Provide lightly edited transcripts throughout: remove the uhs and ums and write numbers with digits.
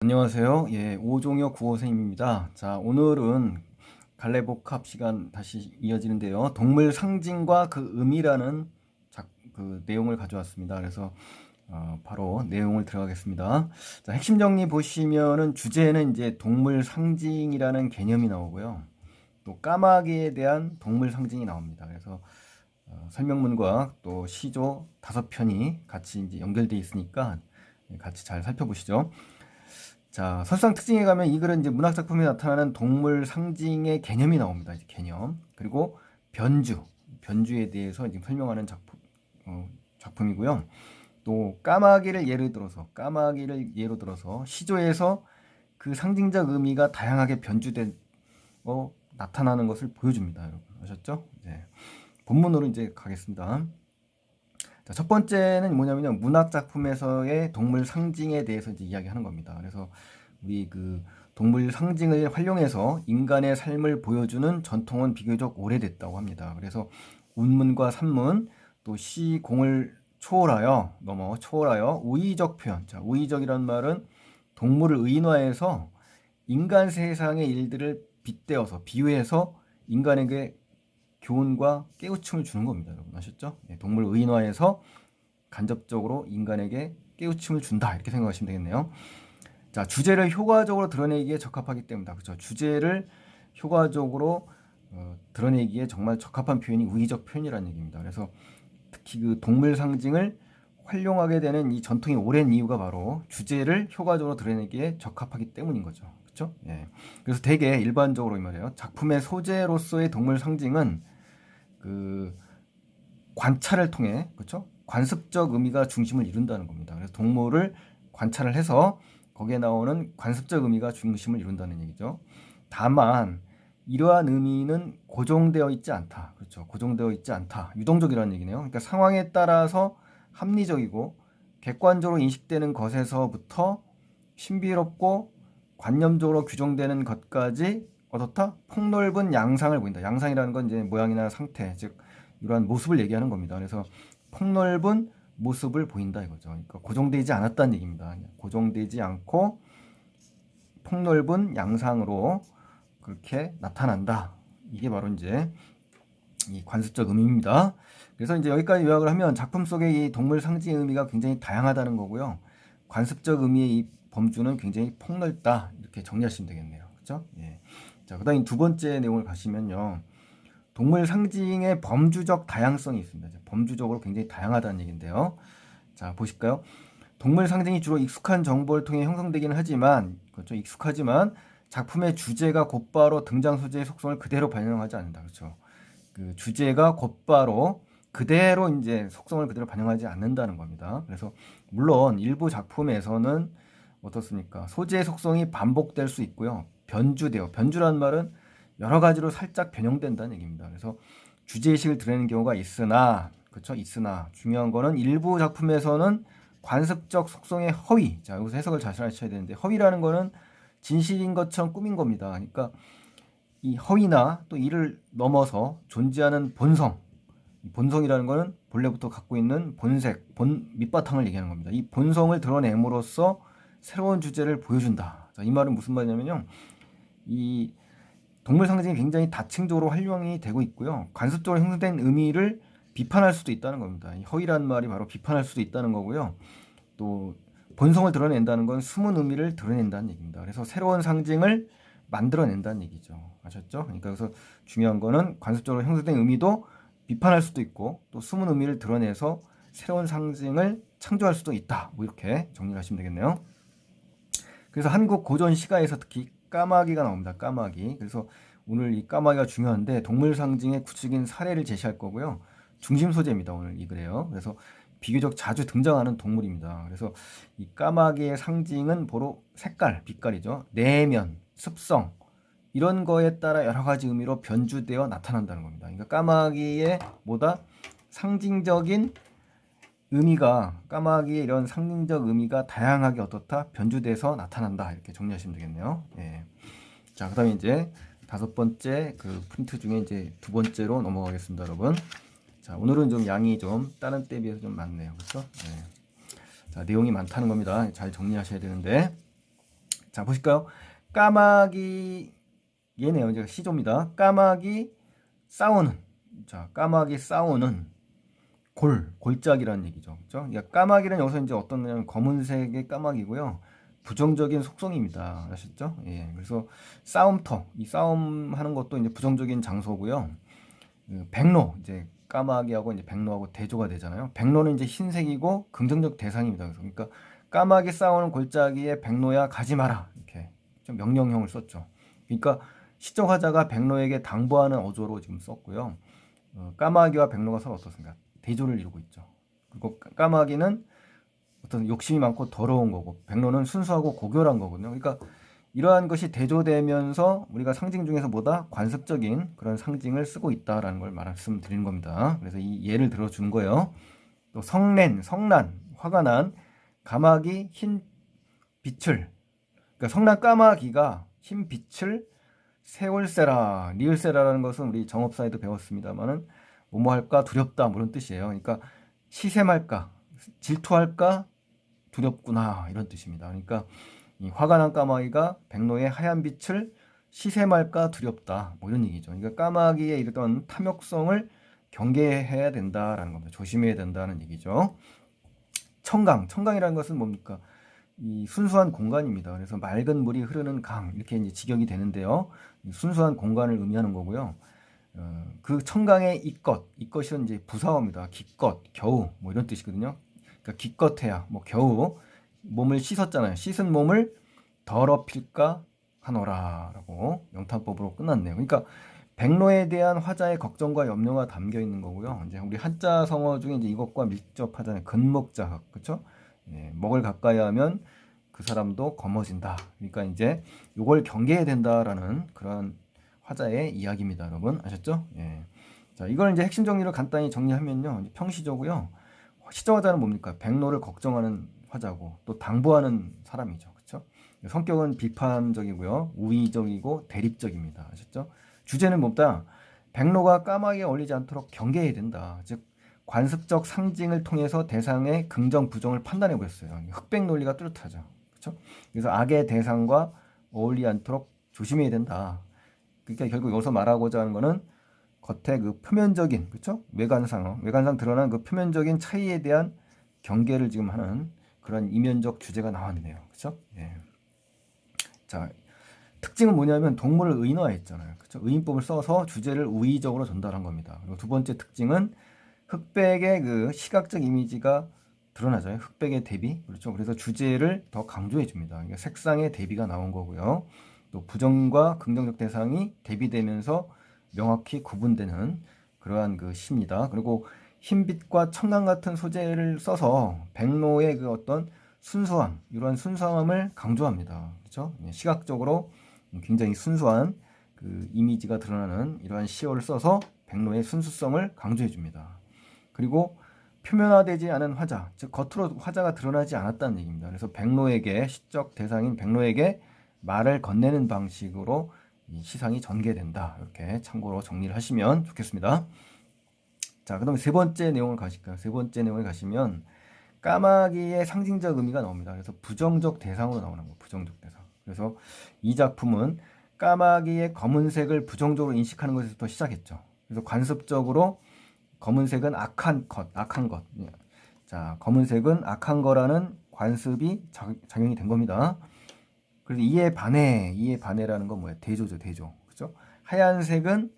안녕하세요. 오종혁 국어선생님입니다. 자, 오늘은 갈래복합 시간 다시 이어지는데요. 동물 상징과 그 의미라는 그 내용을 가져왔습니다. 그래서 바로 내용을 들어가겠습니다. 자, 핵심 정리 보시면은 주제는 이제 동물 상징이라는 개념이 나오고요. 또 까마귀에 대한 동물 상징이 나옵니다. 그래서 설명문과 또 시조 5편이 같이 이제 연결되어 있으니까 같이 잘 살펴보시죠. 자, 설상 특징에 가면 이 글은 이제 문학 작품에 나타나는 동물 상징의 개념이 나옵니다. 이제 개념. 그리고 변주에 대해서 지금 설명하는 작품이고요. 또 까마귀를 예로 들어서 시조에서 그 상징적 의미가 다양하게 나타나는 것을 보여줍니다. 여러분 아셨죠? 네. 본문으로 이제 가겠습니다. 자, 첫 번째는 뭐냐면요. 문학 작품에서의 동물 상징에 대해서 이제 이야기하는 겁니다. 그래서 우리 그 동물 상징을 활용해서 인간의 삶을 보여주는 전통은 비교적 오래됐다고 합니다. 그래서 운문과 산문, 또 시공을 초월하여 우의적 표현. 자, 우의적이란 말은 동물을 의인화해서 인간 세상의 일들을 빗대어서 비유해서 인간에게 교훈과 깨우침을 주는 겁니다. 여러분 아셨죠? 동물 의인화해서 간접적으로 인간에게 깨우침을 준다 이렇게 생각하시면 되겠네요. 자, 주제를 효과적으로 드러내기에 적합하기 때문이다. 그렇죠? 주제를 효과적으로 드러내기에 정말 적합한 표현이 우의적 표현이라는 얘기입니다. 그래서 특히 그 동물 상징을 활용하게 되는 이 전통이 오랜 이유가 바로 주제를 효과적으로 드러내기에 적합하기 때문인 거죠. 그렇죠? 예. 그래서 대개 일반적으로 이 말이에요. 작품의 소재로서의 동물 상징은 그 관찰을 통해 그렇죠? 관습적 의미가 중심을 이룬다는 겁니다. 그래서 동물을 관찰을 해서 거기에 나오는 관습적 의미가 중심을 이룬다는 얘기죠. 다만 이러한 의미는 고정되어 있지 않다. 그렇죠? 고정되어 있지 않다. 유동적이라는 얘기네요. 그러니까 상황에 따라서 합리적이고 객관적으로 인식되는 것에서부터 신비롭고 관념적으로 규정되는 것까지 어떻다? 폭넓은 양상을 보인다. 양상이라는 건 이제 모양이나 상태, 즉 이러한 모습을 얘기하는 겁니다. 그래서 폭넓은 모습을 보인다 이거죠. 그러니까 고정되지 않았다는 얘기입니다. 고정되지 않고 폭넓은 양상으로 그렇게 나타난다. 이게 바로 이제 이 관습적 의미입니다. 그래서 이제 여기까지 요약을 하면 작품 속의 이 동물 상징 의미가 굉장히 다양하다는 거고요. 관습적 의미의 이 범주는 굉장히 폭넓다. 이렇게 정리하시면 되겠네요. 그렇죠? 예. 자, 그다음 두 번째 내용을 가시면요. 동물 상징의 범주적 다양성이 있습니다. 범주적으로 굉장히 다양하다는 얘기인데요. 자, 보실까요? 동물 상징이 주로 익숙한 정보를 통해 형성되기는 하지만, 그렇죠? 익숙하지만 작품의 주제가 곧바로 등장 소재의 속성을 그대로 반영하지 않는다. 그렇죠? 그 주제가 곧바로 그대로 이제 속성을 그대로 반영하지 않는다는 겁니다. 그래서 물론 일부 작품에서는 어떻습니까? 소재의 속성이 반복될 수 있고요. 변주란 말은 여러 가지로 살짝 변형된다는 얘기입니다. 그래서 주제의식을 드러내는 경우가 있으나, 그렇죠? 있으나 중요한 거는 일부 작품에서는 관습적 속성의 허위. 자, 여기서 해석을 잘 하셔야 되는데 허위라는 거는 진실인 것처럼 꾸민 겁니다. 그러니까 이 허위나 또 이를 넘어서 존재하는 본성이라는 거는 본래부터 갖고 있는 밑바탕을 얘기하는 겁니다. 이 본성을 드러냄으로써 새로운 주제를 보여준다. 자, 이 말은 무슨 말이냐면요. 이 동물 상징이 굉장히 다층적으로 활용이 되고 있고요. 관습적으로 형성된 의미를 비판할 수도 있다는 겁니다. 이 허위라는 말이 바로 비판할 수도 있다는 거고요. 또 본성을 드러낸다는 건 숨은 의미를 드러낸다는 얘기입니다. 그래서 새로운 상징을 만들어낸다는 얘기죠. 아셨죠? 그러니까 그래서 중요한 거는 관습적으로 형성된 의미도 비판할 수도 있고 또 숨은 의미를 드러내서 새로운 상징을 창조할 수도 있다. 뭐 이렇게 정리를 하시면 되겠네요. 그래서 한국 고전 시가에서 특히 까마귀가 나옵니다. 까마귀. 그래서 오늘 이 까마귀가 중요한데 동물 상징의 구체적인 사례를 제시할 거고요. 중심 소재입니다. 오늘 이 글에요. 그래서 비교적 자주 등장하는 동물입니다. 그래서 이 까마귀의 상징은 바로 빛깔이죠. 내면, 습성 이런 거에 따라 여러 가지 의미로 변주되어 나타난다는 겁니다. 그러니까 까마귀의 상징적인 까마귀의 이런 상징적 의미가 다양하게 어떻다? 변주돼서 나타난다. 이렇게 정리하시면 되겠네요. 예. 자, 그 다음에 이제 5번째 그 프린트 중에 이제 2번째로 넘어가겠습니다, 여러분. 자, 오늘은 좀 양이 좀 다른 때에 비해서 좀 많네요. 그렇죠? 예. 자, 내용이 많다는 겁니다. 잘 정리하셔야 되는데. 자, 보실까요? 까마귀 얘네요. 이제 시조입니다. 까마귀 싸우는. 자, 까마귀 싸우는 골짝이라는 얘기죠. 그죠? 그러니까 까마귀는 여기서 이제 어떤 거냐면 검은색의 까마귀고요. 부정적인 속성입니다. 아셨죠? 예. 그래서 싸움터, 이 싸움하는 것도 이제 부정적인 장소고요. 백로, 이제 까마귀하고 이제 백로하고 대조가 되잖아요. 백로는 이제 흰색이고 긍정적 대상입니다. 그러니까 까마귀 싸우는 골짜기에 백로야 가지 마라. 이렇게 좀 명령형을 썼죠. 그러니까 시적 화자가 백로에게 당부하는 어조로 지금 썼고요. 까마귀와 백로가 서로 어떻습니까? 대조를 이루고 있죠. 그리고 까마귀는 어떤 욕심이 많고 더러운 거고 백로는 순수하고 고결한 거거든요. 그러니까 이러한 것이 대조되면서 우리가 상징 중에서 보다 관습적인 그런 상징을 쓰고 있다라는 걸 말씀드리는 겁니다. 그래서 이 예를 들어준 거예요. 또 성난, 화가 난 까마귀 흰 빛을, 그러니까 성난 까마귀가 흰 빛을 세울세라, 리을세라라는 것은 우리 정업사에도 배웠습니다만은 뭐뭐 할까 두렵다 뭐 이런 뜻이에요. 그러니까 시샘할까, 질투할까 두렵구나 이런 뜻입니다. 그러니까 이 화가 난 까마귀가 백로의 하얀 빛을 시샘할까 두렵다 뭐 이런 얘기죠. 그러니까 까마귀의 이런 탐욕성을 경계해야 된다라는 겁니다. 조심해야 된다는 얘기죠. 청강이라는 것은 뭡니까? 이 순수한 공간입니다. 그래서 맑은 물이 흐르는 강 이렇게 이제 직역이 되는데요. 순수한 공간을 의미하는 거고요. 그 청강의 이것은 이제 부사어입니다. 기껏, 겨우 뭐 이런 뜻이거든요. 그러니까 기껏해야 뭐 겨우 몸을 씻었잖아요. 씻은 몸을 더럽힐까 하노라라고 영탄법으로 끝났네요. 그러니까 백로에 대한 화자의 걱정과 염려가 담겨 있는 거고요. 이제 우리 한자 성어 중에 이제 이것과 밀접하잖아요. 근목자학, 그렇죠? 예, 먹을 가까이 하면 그 사람도 검어진다. 그러니까 이제 요걸 경계해야 된다라는 그런 화자의 이야기입니다, 여러분. 아셨죠? 예. 자, 이걸 이제 핵심 정리를 간단히 정리하면요. 평시조고요. 시적 화자는 뭡니까? 백로를 걱정하는 화자고 또 당부하는 사람이죠. 그렇죠? 성격은 비판적이고요. 우위적이고 대립적입니다. 아셨죠? 주제는 뭐다? 백로가 까마귀에 어울리지 않도록 경계해야 된다. 즉 관습적 상징을 통해서 대상의 긍정 부정을 판단해 보였어요. 흑백 논리가 뚜렷하죠. 그렇죠? 그래서 악의 대상과 어울리지 않도록 조심해야 된다. 그러니까 결국 여기서 말하고자 하는 거는 겉에 그 표면적인, 그렇죠? 외관상 드러난 그 표면적인 차이에 대한 경계를 지금 하는 그런 이면적 주제가 나왔네요. 그렇죠? 예. 자, 특징은 뭐냐면 동물을 의인화했잖아요. 그렇죠? 의인법을 써서 주제를 우의적으로 전달한 겁니다. 그리고 두 번째 특징은 흑백의 그 시각적 이미지가 드러나죠. 흑백의 대비. 그렇죠? 그래서 주제를 더 강조해 줍니다. 그러니까 색상의 대비가 나온 거고요. 또 부정과 긍정적 대상이 대비되면서 명확히 구분되는 그러한 그 시입니다. 그리고 흰빛과 청강 같은 소재를 써서 백로의 그 어떤 순수함, 이러한 순수함을 강조합니다. 그렇죠? 시각적으로 굉장히 순수한 그 이미지가 드러나는 이러한 시어를 써서 백로의 순수성을 강조해 줍니다. 그리고 표면화되지 않은 화자, 즉 겉으로 화자가 드러나지 않았다는 얘기입니다. 그래서 백로에게 시적 대상인 백로에게 말을 건네는 방식으로 이 시상이 전개된다. 이렇게 참고로 정리를 하시면 좋겠습니다. 자, 그다음에 세 번째 내용을 가실까요? 세 번째 내용을 가시면 까마귀의 상징적 의미가 나옵니다. 그래서 부정적 대상으로 나오는 거, 부정적 대상. 그래서 이 작품은 까마귀의 검은색을 부정적으로 인식하는 것에서부터 시작했죠. 그래서 관습적으로 검은색은 악한 것. 자, 검은색은 악한 거라는 관습이 작용이 된 겁니다. 그래서 이에 반해라는 건 뭐예요? 대조죠, 대조. 그죠? 하얀색은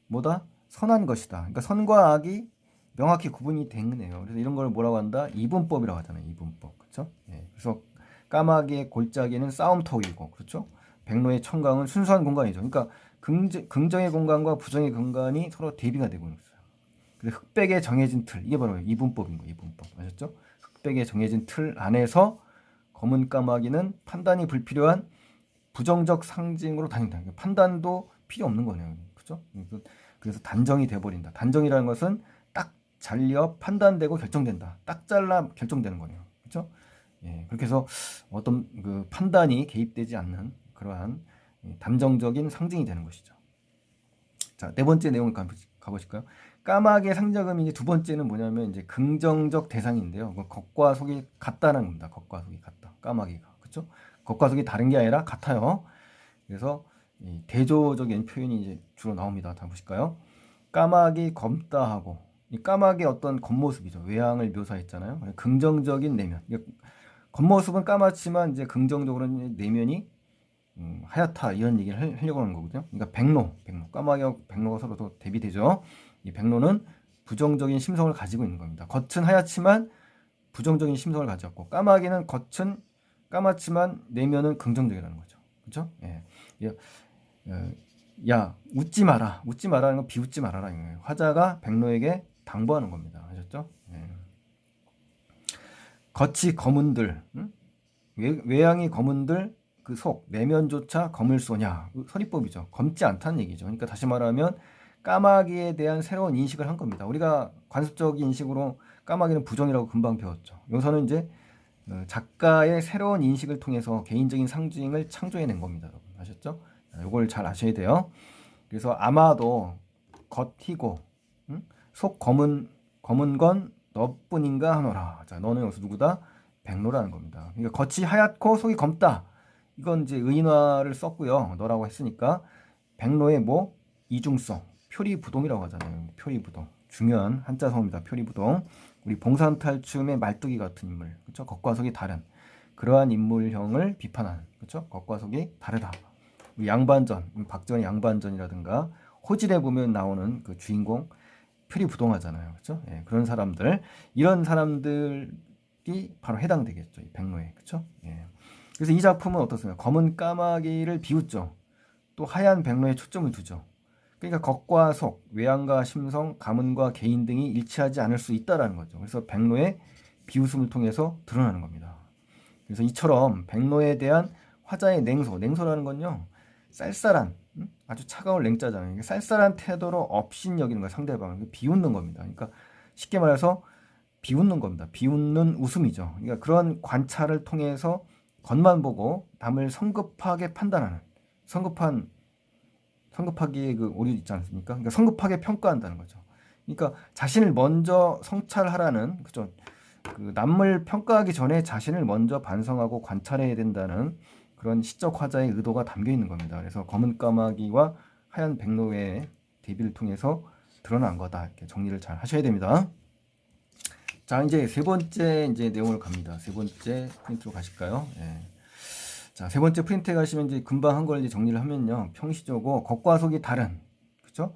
뭐다? 선한 것이다. 그러니까 선과 악이 명확히 구분이 되네요. 그래서 이런 걸 뭐라고 한다? 이분법이라고 하잖아요. 이분법. 그렇죠? 예. 그래서 까마귀의 골짜기는 싸움터이고, 그렇죠? 백로의 청강은 순수한 공간이죠. 그러니까 긍정의 공간과 부정의 공간이 서로 대비가 되고 있어요. 그래서 흑백에 정해진 틀, 이게 바로 이분법인 거예요. 이분법. 아셨죠? 흑백에 정해진 틀 안에서 검은 까마귀는 판단이 불필요한 부정적 상징으로 다닌다. 판단도 필요 없는 거네요. 그렇죠? 그래서 단정이 돼버린다. 단정이라는 것은 딱 잘려 판단되고 결정된다. 딱 잘라 결정되는 거네요. 그렇죠? 예, 그렇게 해서 어떤 그 판단이 개입되지 않는 그러한 단정적인 상징이 되는 것이죠. 자, 네 번째 내용을 가보실까요? 까마귀의 상징적 의미 이제 두 번째는 뭐냐면 이제 긍정적 대상인데요. 겉과 속이 같다는 겁니다. 겉과 속이 같다. 까마귀가. 그렇죠? 겉과 속이 다른 게 아니라 같아요. 그래서 이 대조적인 표현이 이제 주로 나옵니다. 다 보실까요? 까마귀 검다 하고, 이 까마귀의 어떤 겉모습이죠. 외양을 묘사했잖아요. 긍정적인 내면. 겉모습은 까맣지만 이제 긍정적으로는 내면이 하얗다 이런 얘기를 하려고 하는 거거든요. 그러니까 백로, 까마귀와 백로가 서로 또 대비되죠. 이 백로는 부정적인 심성을 가지고 있는 겁니다. 겉은 하얗지만 부정적인 심성을 가졌고, 까마귀는 겉은 까맣지만 내면은 긍정적이라는 거죠. 그렇죠? 예. 야, 웃지 마라. 웃지 마라는 건 비웃지 말아라 이거예요. 화자가 백로에게 당부하는 겁니다. 아셨죠? 예. 겉이 검은들, 외양이 검은들 그 속 내면조차 검을 쏘냐, 서리법이죠. 검지 않다는 얘기죠. 그러니까 다시 말하면 까마귀에 대한 새로운 인식을 한 겁니다. 우리가 관습적인 인식으로 까마귀는 부정이라고 금방 배웠죠. 여기서는 이제 작가의 새로운 인식을 통해서 개인적인 상징을 창조해낸 겁니다. 여러분 아셨죠? 이걸 잘 아셔야 돼요. 그래서 아마도 겉이고 속 검은 건 너뿐인가 하노라. 자, 너는 여기서 누구다? 백로라는 겁니다. 그러니까 겉이 하얗고 속이 검다. 이건 이제 의인화를 썼고요. 너라고 했으니까 백로의 뭐 이중성, 표리부동이라고 하잖아요. 표리부동. 중요한 한자성어입니다. 표리부동. 우리 봉산탈춤의 말뚝이 같은 인물. 그렇죠? 겉과 속이 다른 그러한 인물형을 비판하는. 그렇죠? 겉과 속이 다르다. 양반전, 박정희 양반전이라든가 호질에 보면 나오는 그 주인공 표리부동하잖아요. 그렇죠? 예, 그런 사람들, 이런 사람들이 바로 해당되겠죠. 이 백로에. 그렇죠? 예. 그래서 이 작품은 어떻습니까? 검은 까마귀를 비웃죠. 또 하얀 백로에 초점을 두죠. 그러니까 겉과 속, 외양과 심성, 가문과 개인 등이 일치하지 않을 수 있다라는 거죠. 그래서 백로의 비웃음을 통해서 드러나는 겁니다. 그래서 이처럼 백로에 대한 화자의 냉소라는 건요, 쌀쌀한, 아주 차가운 냉자잖아요. 쌀쌀한 태도로 업신여기는 거예요. 상대방을 비웃는 겁니다. 그러니까 쉽게 말해서 비웃는 겁니다. 비웃는 웃음이죠. 그러니까 그런 관찰을 통해서 겉만 보고 남을 성급하게 판단하는, 성급하기에 그 오류 있지 않습니까? 그러니까 성급하게 평가한다는 거죠. 그러니까 자신을 먼저 성찰하라는, 그죠? 그 남을 평가하기 전에 자신을 먼저 반성하고 관찰해야 된다는 그런 시적 화자의 의도가 담겨 있는 겁니다. 그래서 검은 까마귀와 하얀 백로의 대비를 통해서 드러난 거다. 이렇게 정리를 잘 하셔야 됩니다. 자, 이제 세 번째 이제 내용을 갑니다. 세 번째 프린트로 가실까요? 예. 자, 세 번째 프린트에 가시면 이제 금방 한 걸 이제 정리를 하면요. 평시적으로 겉과 속이 다른, 그렇죠?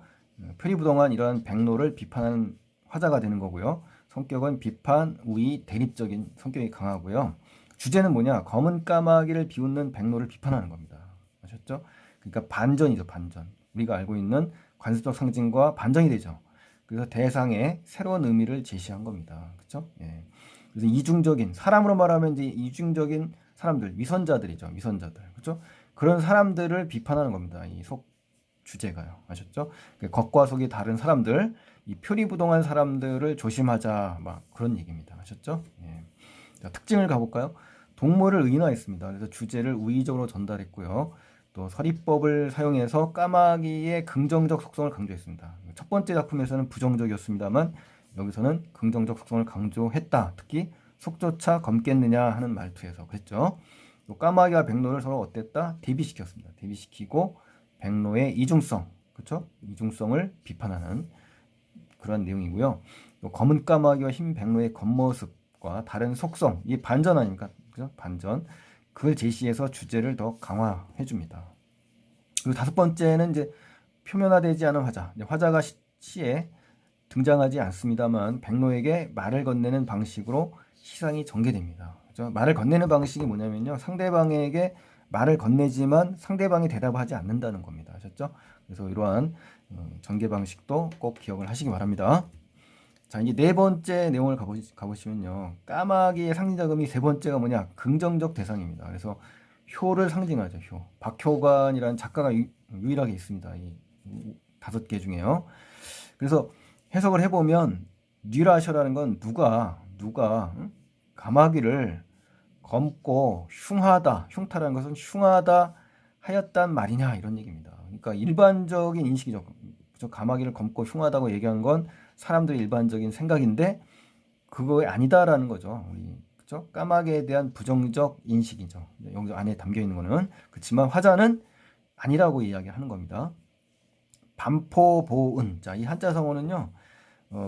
표리부동한 이러한 백로를 비판하는 화자가 되는 거고요. 성격은 비판, 우위, 대립적인 성격이 강하고요. 주제는 뭐냐? 검은 까마귀를 비웃는 백로를 비판하는 겁니다. 아셨죠? 그러니까 반전이죠, 반전. 우리가 알고 있는 관습적 상징과 반전이 되죠. 그래서 대상에 새로운 의미를 제시한 겁니다. 그렇죠? 예. 그래서 이중적인, 사람으로 말하면 이제 이중적인 사람들, 위선자들이죠. 위선자들. 그렇죠? 그런 사람들을 비판하는 겁니다. 이 속 주제가요. 아셨죠? 겉과 속이 다른 사람들, 이 표리부동한 사람들을 조심하자, 막 그런 얘기입니다. 아셨죠? 예. 자, 특징을 가볼까요? 동물을 의인화했습니다. 그래서 주제를 우의적으로 전달했고요. 또 서리법을 사용해서 까마귀의 긍정적 속성을 강조했습니다. 첫 번째 작품에서는 부정적이었습니다만 여기서는 긍정적 속성을 강조했다. 특히 속조차 검겠느냐 하는 말투에서 그랬죠. 또 까마귀와 백로를 서로 어땠다? 대비시켰습니다. 대비시키고 백로의 이중성, 그렇죠? 이중성을 비판하는 그런 내용이고요. 또 검은 까마귀와 흰 백로의 겉모습과 다른 속성, 이 반전 아닙니까? 그죠? 반전. 그걸 제시해서 주제를 더 강화해 줍니다. 그리고 다섯 번째는 이제 표면화되지 않은 화자. 화자가 시에 등장하지 않습니다만 백로에게 말을 건네는 방식으로 시상이 전개됩니다. 그죠? 말을 건네는 방식이 뭐냐면요. 상대방에게 말을 건네지만 상대방이 대답하지 않는다는 겁니다. 아셨죠? 그래서 이러한 전개 방식도 꼭 기억을 하시기 바랍니다. 자, 이제 네 번째 내용을 가보시면요. 까마귀의 상징적 의미 세 번째가 뭐냐? 긍정적 대상입니다. 그래서 효를 상징하죠. 효. 박효관이라는 작가가 유일하게 있습니다. 이 다섯 개 중에요. 그래서 해석을 해보면 뉘라셔라는 건 누가 까마귀를 검고 흉하다, 흉타라는 것은 흉하다 하였단 말이냐 이런 얘기입니다. 그러니까 일반적인 인식이죠. 까마귀를 검고 흉하다고 얘기한 건 사람들의 일반적인 생각인데 그거 아니다라는 거죠. 우리 그렇죠? 까마귀에 대한 부정적 인식이죠. 여기서 안에 담겨 있는 거는 그렇지만 화자는 아니라고 이야기하는 겁니다. 반포보은. 자, 이 한자 성어는요.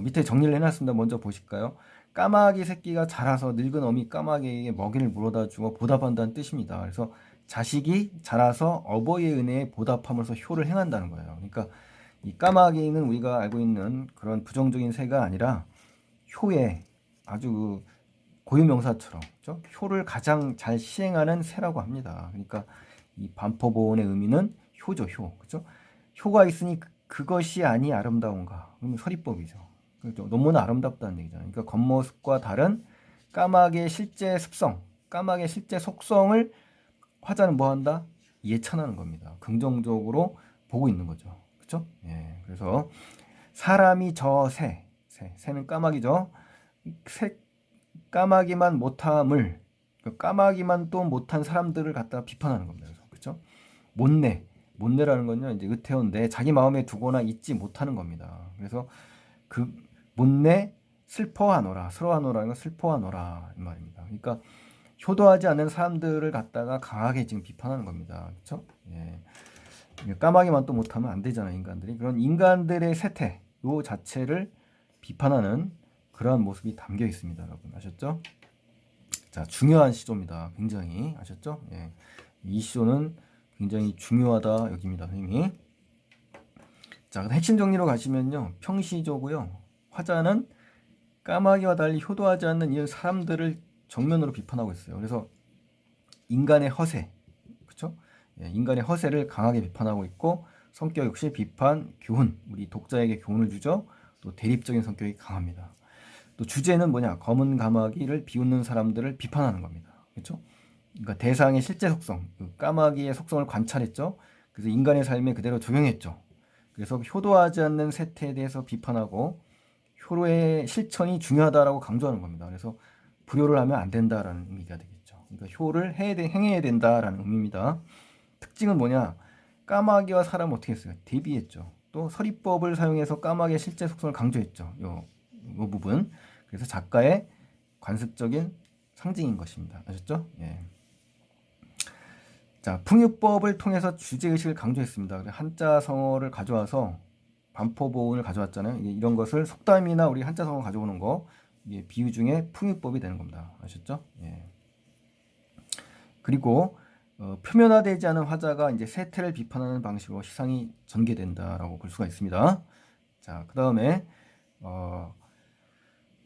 밑에 정리를 해놨습니다. 먼저 보실까요? 까마귀 새끼가 자라서 늙은 어미 까마귀에게 먹이를 물어다 주어 보답한다는 뜻입니다. 그래서 자식이 자라서 어버이의 은혜에 보답함으로써 효를 행한다는 거예요. 그러니까 이 까마귀는 우리가 알고 있는 그런 부정적인 새가 아니라 효에 아주 고유명사처럼, 그렇죠? 효를 가장 잘 시행하는 새라고 합니다. 그러니까 이 반포보온의 의미는 효죠, 효. 그렇죠? 효가 있으니 그것이 아니 아름다운가? 그러면 서리법이죠. 그렇죠? 너무나 아름답다는 얘기잖아요. 그러니까 겉모습과 다른 까마귀의 실제 습성, 까마귀의 실제 속성을 화자는 뭐 한다? 예찬하는 겁니다. 긍정적으로 보고 있는 거죠. 그렇죠? 예. 그래서 사람이 저 새는 까마귀죠. 까마귀만 못함을, 까마귀만 또 못한 사람들을 갖다 비판하는 겁니다. 그렇죠? 못내라는 건요, 이제 의태원 내 자기 마음에 두거나 잊지 못하는 겁니다. 그래서 그 못내 슬퍼하노라, 슬퍼하노라는 건 슬퍼하노라 이 말입니다. 그러니까 효도하지 않는 사람들을 갖다가 강하게 지금 비판하는 겁니다. 그렇죠? 예. 까마귀만 또 못하면 안 되잖아요, 인간들이. 그런 인간들의 세태 요 자체를 비판하는 그러한 모습이 담겨 있습니다, 여러분. 아셨죠? 자, 중요한 시조입니다. 굉장히. 아셨죠? 예. 이 시조는 굉장히 중요하다 여깁니다, 선생님이. 자, 핵심 정리로 가시면요. 평시조고요. 화자는 까마귀와 달리 효도하지 않는 이 사람들을 정면으로 비판하고 있어요. 그래서 인간의 허세, 그렇죠? 예, 인간의 허세를 강하게 비판하고 있고 성격 역시 비판, 교훈, 우리 독자에게 교훈을 주죠. 또 대립적인 성격이 강합니다. 또 주제는 뭐냐? 검은 까마귀를 비웃는 사람들을 비판하는 겁니다. 그렇죠? 그러니까 대상의 실제 속성, 그 까마귀의 속성을 관찰했죠. 그래서 인간의 삶에 그대로 적용했죠. 그래서 효도하지 않는 세태에 대해서 비판하고 효로의 실천이 중요하다라고 강조하는 겁니다. 그래서 불효를 하면 안 된다라는 의미가 되겠죠. 그러니까 효를 행해야 된다라는 의미입니다. 특징은 뭐냐? 까마귀와 사람은 어떻게 했어요? 대비했죠. 또 서리법을 사용해서 까마귀의 실제 속성을 강조했죠. 요 부분. 그래서 작가의 관습적인 상징인 것입니다. 아셨죠? 예. 자, 풍유법을 통해서 주제의식을 강조했습니다. 한자 성어를 가져와서 반포보온을 가져왔잖아요. 이런 것을 속담이나 우리 한자 성어 가져오는 거, 이게 비유 중에 풍유법이 되는 겁니다. 아셨죠? 예. 그리고 표면화되지 않은 화자가 이제 세태를 비판하는 방식으로 시상이 전개된다라고 볼 수가 있습니다. 자, 그 다음에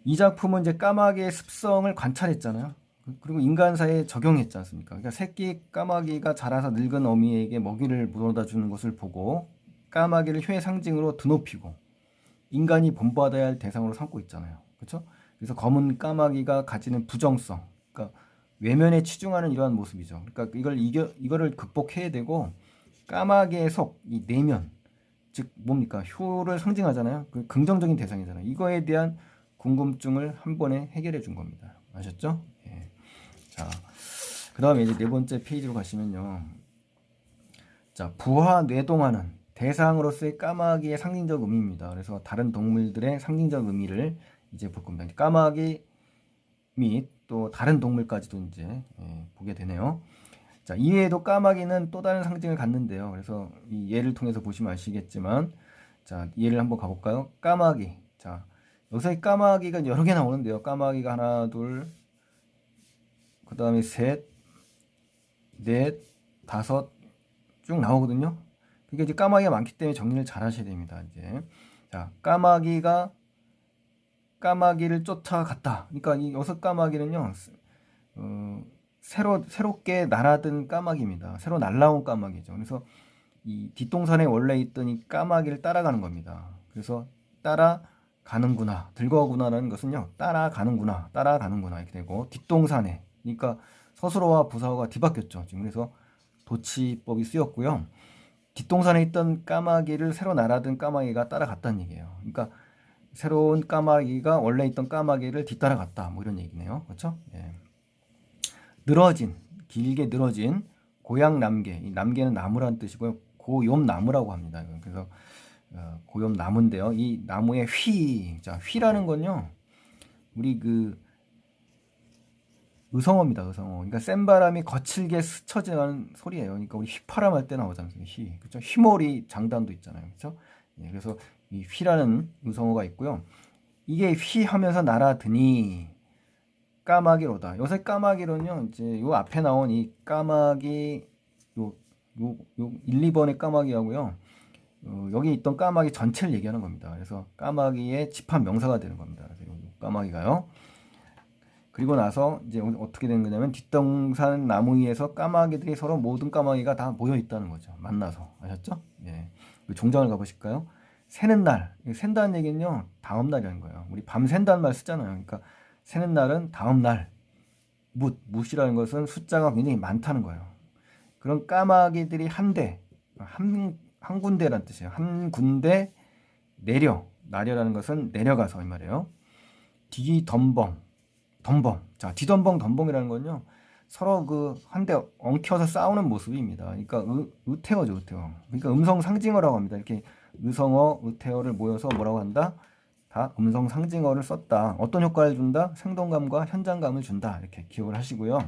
이 작품은 이제 까마귀의 습성을 관찰했잖아요. 그리고 인간사에 적용했지 않습니까? 그러니까 새끼 까마귀가 자라서 늙은 어미에게 먹이를 물어다 주는 것을 보고 까마귀를 효의 상징으로 드높이고 인간이 본받아야 할 대상으로 삼고 있잖아요. 그렇죠? 그래서 검은 까마귀가 가지는 부정성, 그러니까 외면에 치중하는 이러한 모습이죠. 그러니까 이거를 극복해야 되고 까마귀의 속, 이 내면, 즉 뭡니까? 효를 상징하잖아요. 그 긍정적인 대상이잖아요. 이거에 대한 궁금증을 한 번에 해결해 준 겁니다. 아셨죠? 예. 자, 그 다음에 이제 네 번째 페이지로 가시면요. 자, 부화 뇌동화는 대상으로서의 까마귀의 상징적 의미입니다. 그래서 다른 동물들의 상징적 의미를 이제 볼 겁니다. 까마귀 및 또 다른 동물까지도 이제 보게 되네요. 자, 이외에도 까마귀는 또 다른 상징을 갖는데요. 그래서 이 예를 통해서 보시면 아시겠지만, 자, 예를 한번 가볼까요? 까마귀. 자, 여기서 이 까마귀가 여러 개 나오는데요. 까마귀가 하나, 둘, 그 다음에 셋, 넷, 다섯 쭉 나오거든요. 그러니까 이제 까마귀가 많기 때문에 정리를 잘 하셔야 됩니다. 이제 자, 까마귀를 쫓아갔다. 그러니까 이 여섯 까마귀는요, 새롭게 날아든 까마귀입니다. 새로 날라온 까마귀죠. 그래서 이 뒷동산에 원래 있던 이 까마귀를 따라가는 겁니다. 그래서 따라가는구나, 들거구나라는 것은요, 따라가는구나 이렇게 되고 뒷동산에, 그러니까 서술어와 부사어가 뒤바뀌었죠. 지금 그래서 도치법이 쓰였고요. 뒷동산에 있던 까마귀를 새로 날아든 까마귀가 따라갔다는 얘기예요. 그러니까 새로운 까마귀가 원래 있던 까마귀를 뒤따라갔다. 뭐 이런 얘기네요. 그렇죠? 예. 길게 늘어진 고향남개. 이 남개는 나무라는 뜻이고요. 고욤나무라고 합니다. 그래서 고욤나무인데요. 이 나무의 휘. 자, 휘라는 건요. 우리 그 의성어입니다. 의성어. 그러니까 센 바람이 거칠게 스쳐지는 소리예요. 그러니까 우리 휘파람 할 때 나오잖아요. 휘. 그렇죠? 휘몰이 장단도 있잖아요. 그렇죠? 예, 그래서 이 휘라는 의성어가 있고요. 이게 휘 하면서 날아드니 까마귀로다. 요새 까마귀로는요. 이제 요 앞에 나온 이 까마귀 요 1, 2번의 까마귀하고요. 여기 있던 까마귀 전체를 얘기하는 겁니다. 그래서 까마귀의 집합 명사가 되는 겁니다. 그래서 요 까마귀가요. 그리고 나서 이제 어떻게 된 거냐면 뒷동산 나무 위에서 까마귀들이 서로 모든 까마귀가 다 모여 있다는 거죠. 만나서. 아셨죠? 예. 종장을 가보실까요? 새는 날. 샌다는 얘기는요. 다음 날이라는 거예요. 우리 밤 샌다는 말 쓰잖아요. 그러니까 새는 날은 다음 날. 묻이라는 것은 숫자가 굉장히 많다는 거예요. 그런 까마귀들이 한 군데라는 뜻이에요. 한 군데 나려라는 것은 내려가서 이 말이에요. 덤벙. 자, 덤벙이라는 건요. 서로 그 한 대 엉켜서 싸우는 모습입니다. 그러니까 의태어죠, 의태어. 그러니까 음성 상징어라고 합니다. 이렇게 의성어, 의태어를 모여서 뭐라고 한다? 다 음성 상징어를 썼다. 어떤 효과를 준다? 생동감과 현장감을 준다. 이렇게 기억을 하시고요.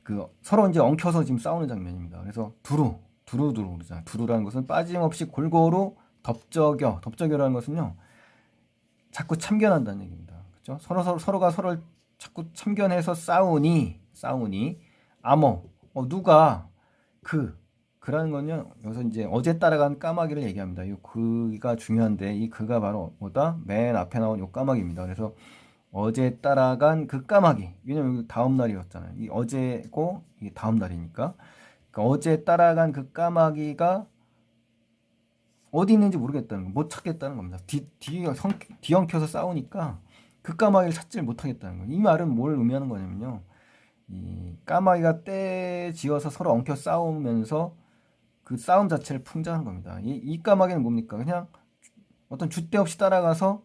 그 서로 이제 엉켜서 지금 싸우는 장면입니다. 그래서 두루 그러잖아요. 두루라는 것은 빠짐없이 골고루 덮적여라는 것은요. 자꾸 참견한다는 얘기입니다. 그렇죠? 서로가 서로를 자꾸 참견해서 싸우니 누가 그라는 건요. 여기서 이제 어제 따라간 까마귀를 얘기합니다. 이 그가 중요한데 이 그가 바로 뭐다? 맨 앞에 나온 요 까마귀입니다. 그래서 어제 따라간 그 까마귀. 왜냐면 다음 날이었잖아요. 이 어제고 이게 다음 날이니까. 그러니까 어제 따라간 그 까마귀가 어디 있는지 모르겠다는 거, 못 찾겠다는 겁니다. 뒤엉켜서 싸우니까 그 까마귀를 찾지를 못하겠다는 거예요. 이 말은 뭘 의미하는 거냐면요. 이 까마귀가 떼지어서 서로 엉켜 싸우면서 그 싸움 자체를 풍자하는 겁니다. 이 까마귀는 뭡니까? 그냥 어떤 줏대 없이 따라가서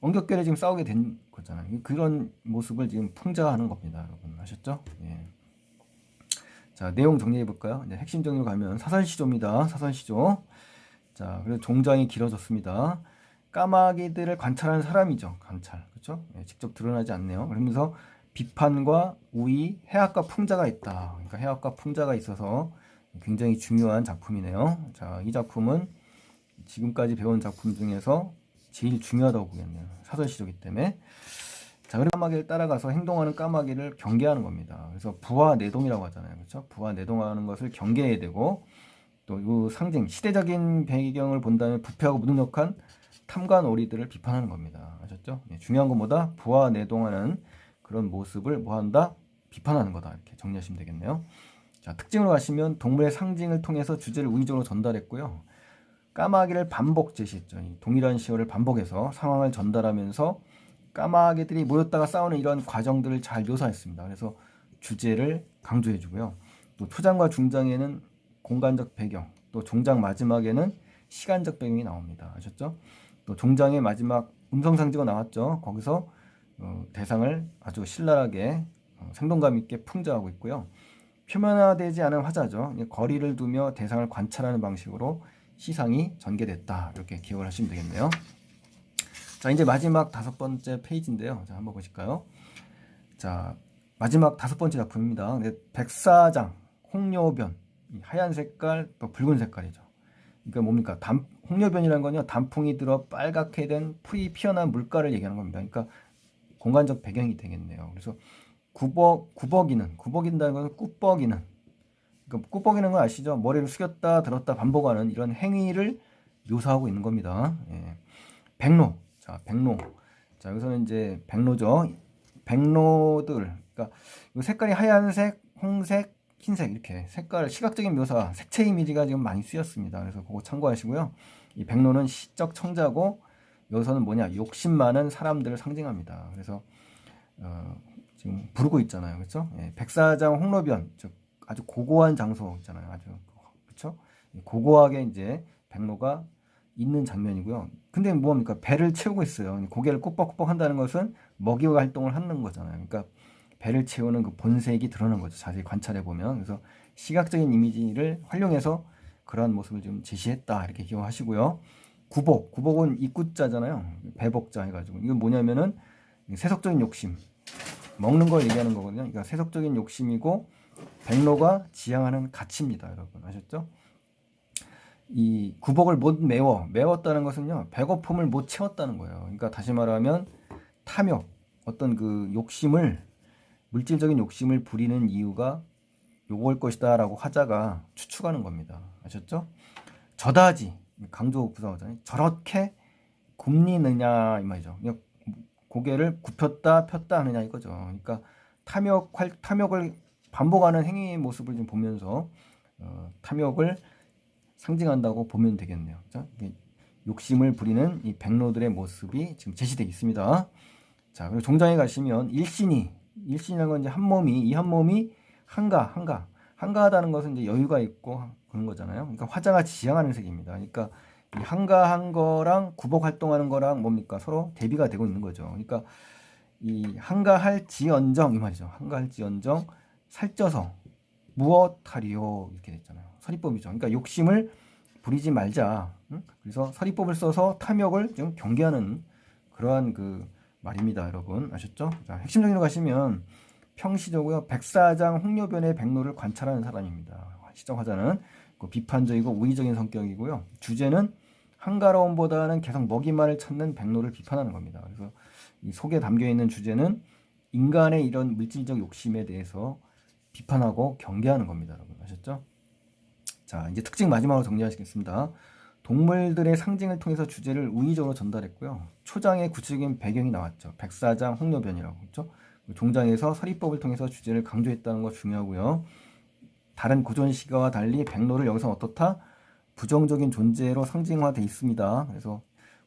엉겹결에 지금 싸우게 된 거잖아요. 그런 모습을 지금 풍자하는 겁니다. 여러분 아셨죠? 예. 자, 내용 정리해 볼까요? 이제 핵심 정리로 가면 사선시조입니다. 사선시조. 자, 그래서 종장이 길어졌습니다. 까마귀들을 관찰하는 사람이죠. 관찰. 그렇죠? 예, 직접 드러나지 않네요. 그러면서 비판과 우위, 해악과 풍자가 있다. 그러니까 해악과 풍자가 있어서 굉장히 중요한 작품이네요. 자, 이 작품은 지금까지 배운 작품 중에서 제일 중요하다고 보겠네요. 사설시조기 때문에. 자, 그리고 까마귀를 따라가서 행동하는 까마귀를 경계하는 겁니다. 그래서 부와 내동이라고 하잖아요. 그렇죠? 부와 내동하는 것을 경계해야 되고 또 이 상징, 시대적인 배경을 본다면 부패하고 무능력한 탐관오리들을 비판하는 겁니다. 아셨죠? 예, 중요한 건 뭐다? 부와 내동하는 그런 모습을 뭐한다? 비판하는 거다. 이렇게 정리하시면 되겠네요. 자, 특징으로 가시면 동물의 상징을 통해서 주제를 우의적으로 전달했고요. 까마귀를 반복 제시했죠. 동일한 시어를 반복해서 상황을 전달하면서 까마귀들이 모였다가 싸우는 이런 과정들을 잘 묘사했습니다. 그래서 주제를 강조해주고요. 또 초장과 중장에는 공간적 배경, 또 종장 마지막에는 시간적 배경이 나옵니다. 아셨죠? 또 종장의 마지막 음성상지가 나왔죠. 거기서 대상을 아주 신랄하게 생동감 있게 풍자하고 있고요. 표면화되지 않은 화자죠. 거리를 두며 대상을 관찰하는 방식으로 시상이 전개됐다. 이렇게 기억을 하시면 되겠네요. 자, 이제 마지막 5번째 페이지인데요. 자, 한번 보실까요? 자, 마지막 5번째 작품입니다. 백사장, 홍료변, 하얀 색깔, 또 붉은 색깔이죠. 그러니까 뭡니까? 홍료변이라는 건요, 단풍이 들어 빨갛게 된 풀이 피어난 물가를 얘기하는 겁니다. 그러니까 공간적 배경이 되겠네요. 그래서 구벅이는다는 것은 꾹벅이는. 그러니까 꾹벅이는 거 아시죠? 머리를 숙였다 들었다 반복하는 이런 행위를 묘사하고 있는 겁니다. 예. 백로. 자, 백로. 자, 여기서는 이제 백로죠. 백로들. 그러니까 색깔이 하얀색, 홍색, 흰색 이렇게 색깔, 시각적인 묘사, 색채 이미지가 지금 많이 쓰였습니다. 그래서 그거 참고하시고요. 이 백로는 시적 청자고 여기서는 뭐냐? 욕심 많은 사람들을 상징합니다. 그래서 지금 부르고 있잖아요. 그렇죠? 예, 백사장 홍로변, 즉 아주 고고한 장소 있잖아요. 아주 그렇죠? 고고하게 이제 백로가 있는 장면이고요. 근데 뭡니까? 배를 채우고 있어요. 고개를 꾹뻑꾹뻑 한다는 것은 먹이 활동을 하는 거잖아요. 그러니까 배를 채우는 그 본색이 드러난 거죠. 자세히 관찰해 보면. 그래서 시각적인 이미지를 활용해서 그러한 모습을 좀 제시했다. 이렇게 기억하시고요. 구복은 입구자잖아요. 배복자 해가지고. 이건 뭐냐면은 세속적인 욕심. 먹는 걸 얘기하는 거거든요. 그러니까 세속적인 욕심이고 백로가 지향하는 가치입니다. 여러분 아셨죠? 이 구복을 못 메웠다는 것은요, 배고픔을 못 채웠다는 거예요. 그러니까 다시 말하면 탐욕, 어떤 그 욕심을, 물질적인 욕심을 부리는 이유가 요걸 것이다 라고 화자가 추측하는 겁니다. 아셨죠? 저다지, 강조 부사하잖아요. 저렇게 굽니느냐 이 말이죠. 그냥 고개를 굽혔다 폈다 하느냐 이거죠. 그러니까 탐욕을 반복하는 행위의 모습을 좀 보면서 탐욕을 상징한다고 보면 되겠네요. 자, 욕심을 부리는 이 백로들의 모습이 지금 제시되어 있습니다. 자, 그리고 종장에 가시면 일신이라는 건 이제 한 몸이, 이 한 몸이 한가하다는 것은 이제 여유가 있고 그런 거잖아요. 그러니까 화자가 지향하는 색입니다. 그러니까 이 한가한 거랑 구복 활동하는 거랑 뭡니까? 서로 대비가 되고 있는 거죠. 그러니까 이 한가할지언정 이 말이죠. 한가할지언정 살쪄서 무엇하리요 이렇게 됐잖아요. 서리법이죠. 그러니까 욕심을 부리지 말자. 응? 그래서 서리법을 써서 탐욕을 좀 경계하는 그러한 그 말입니다, 여러분 아셨죠? 자, 핵심적으로 가시면 평시적으로 백사장 홍료변의 백로를 관찰하는 사람입니다. 시적 화자는 그 비판적이고 우의적인 성격이고요. 주제는 한가로움보다는 계속 먹이만을 찾는 백로를 비판하는 겁니다. 그래서 이 속에 담겨 있는 주제는 인간의 이런 물질적 욕심에 대해서 비판하고 경계하는 겁니다. 여러분 아셨죠? 자, 이제 특징 마지막으로 정리하시겠습니다. 동물들의 상징을 통해서 주제를 우의적으로 전달했고요. 초장의 구체적인 배경이 나왔죠. 백사장 홍료변이라고 했죠. 종장에서 서리법을 통해서 주제를 강조했다는 거 중요하고요. 다른 고전 시가와 달리 백로를 여기서 어떻다? 부정적인 존재로 상징화돼 있습니다. 그래서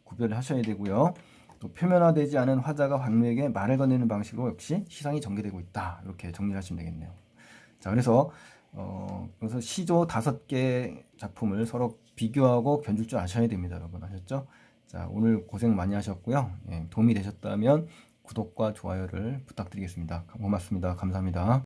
구별을 하셔야 되고요. 또 표면화되지 않은 화자가 백로에게 말을 건네는 방식으로 역시 시상이 전개되고 있다. 이렇게 정리를 하시면 되겠네요. 자, 그래서 시조 5개 작품을 서로 비교하고 견줄 줄 아셔야 됩니다. 여러분 아셨죠? 자, 오늘 고생 많이 하셨고요. 예, 도움이 되셨다면 구독과 좋아요를 부탁드리겠습니다. 고맙습니다. 감사합니다.